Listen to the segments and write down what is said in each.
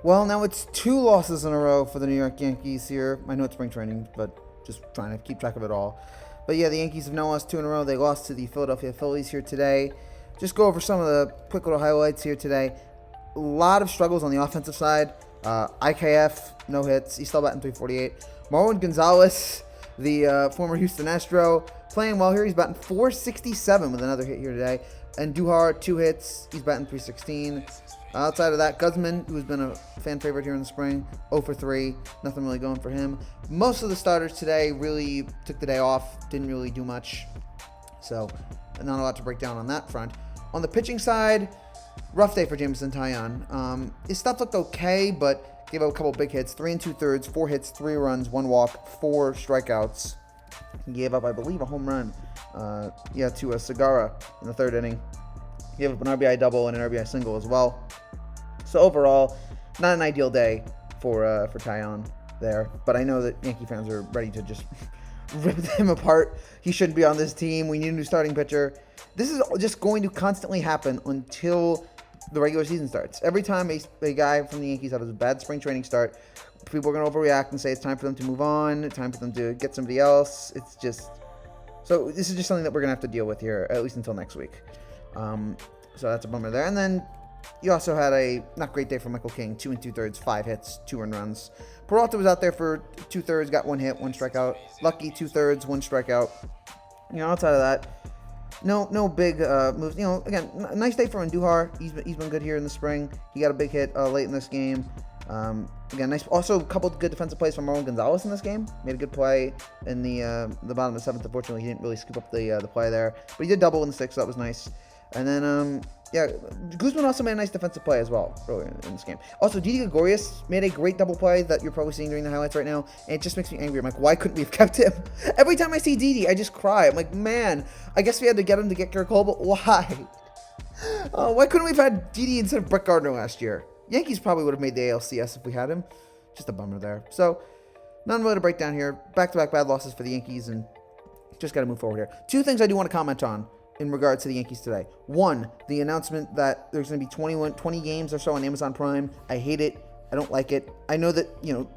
Well, now it's 2 losses in a row for the New York Yankees here. I know it's spring training, but just trying to keep track of it all. But yeah, the Yankees have now lost 2 in a row. They lost to the Philadelphia Phillies here today. Just go over some of the quick little highlights here today. A lot of struggles on the offensive side. IKF, no hits. He's still batting .348. Marwin Gonzalez, the former Houston Astro, playing well here. He's batting .467 with another hit here today. And Duhar, 2 hits. He's batting .316. Outside of that, Guzman, who's been a fan favorite here in the spring, 0 for 3. Nothing really going for him. Most of the starters today really took the day off. Didn't really do much. So, not a lot to break down on that front. On the pitching side, rough day for Jameson Taillon. His stuff looked okay, but gave up a couple big hits. 3 2/3, 4 hits, 3 runs, 1 walk, 4 strikeouts. He gave up, I believe, a home run to a Segura in the 3rd inning. He gave up an RBI double and an RBI single as well. So overall, not an ideal day for Taillon there. But I know that Yankee fans are ready to just rip him apart. He shouldn't be on this team. We need a new starting pitcher. This is just going to constantly happen until the regular season starts. Every time a guy from the Yankees has a bad spring training start, people are going to overreact and say it's time for them to move on, time for them to get somebody else. It's just... So this is just something that we're going to have to deal with here, at least until next week. So that's a bummer there. And then you also had a not great day for Michael King. 2 2/3, 5 hits, 2 earned runs. Peralta was out there for 2/3, got 1 hit, 1 strikeout. Lucky 2/3, 1 strikeout. Outside of that, no big moves. Again, nice day for Andujar. He's been good here in the spring. He got a big hit late in this game. Again, nice. Also, a couple of good defensive plays from Marwin Gonzalez in this game. Made a good play in the bottom of the 7th. Unfortunately, he didn't really scoop up the play there, but he did double in the 6th, so that was nice. And then, Guzman also made a nice defensive play as well earlier in this game. Also, Didi Gregorius made a great double play that you're probably seeing during the highlights right now, and it just makes me angry. I'm like, why couldn't we have kept him? Every time I see Didi, I just cry. I'm like, man, I guess we had to get him to get Garrett Cole, but why? Why couldn't we have had Didi instead of Brett Gardner last year? Yankees probably would have made the ALCS if we had him. Just a bummer there. So, none really to break down here. Back-to-back bad losses for the Yankees, and just got to move forward here. 2 things I do want to comment on in regards to the Yankees today. 1, the announcement that there's going to be 20 games or so on Amazon Prime. I hate it. I don't like it. I know that,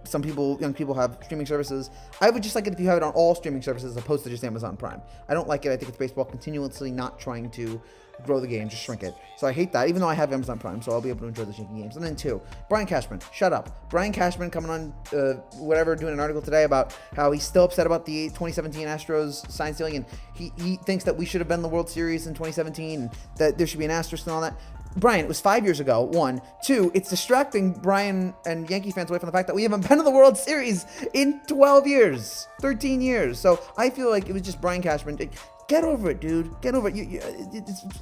some young people have streaming services. I would just like it if you have it on all streaming services as opposed to just Amazon Prime. I don't like it. I think it's baseball continuously not trying to grow the game, just shrink it. So I hate that, even though I have Amazon Prime, so I'll be able to enjoy the Yankee games. And then 2, Brian Cashman, shut up. Brian Cashman coming on, doing an article today about how he's still upset about the 2017 Astros sign stealing, and he thinks that we should have been in the World Series in 2017, and that there should be an asterisk and all that. Brian, it was 5 years ago, 1. 2, it's distracting Brian and Yankee fans away from the fact that we haven't been in the World Series in 12 years, 13 years. So I feel like it was just Brian Cashman. Get over it, dude. Get over it.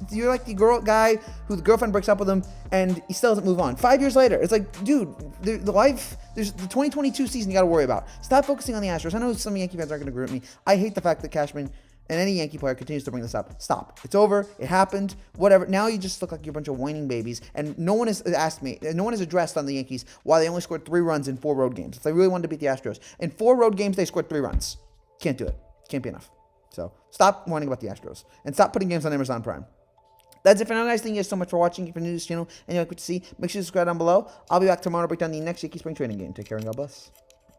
You're like the guy who the girlfriend breaks up with him, and he still doesn't move on. 5 years later, it's like, dude, there's the 2022 season you got to worry about. Stop focusing on the Astros. I know some Yankee fans aren't going to agree with me. I hate the fact that Cashman and any Yankee player continues to bring this up. Stop. It's over. It happened. Whatever. Now you just look like you're a bunch of whining babies, and no one has addressed on the Yankees why they only scored 3 runs in 4 road games. If they really wanted to beat the Astros, in 4 road games they scored 3 runs. Can't do it. Can't be enough. So stop whining about the Astros and stop putting games on Amazon Prime. That's it for now, guys. Thank you guys so much for watching. If you're new to this channel and you like what you see, make sure to subscribe down below. I'll be back tomorrow to break down the next Yankee spring training game. Take care and God bless.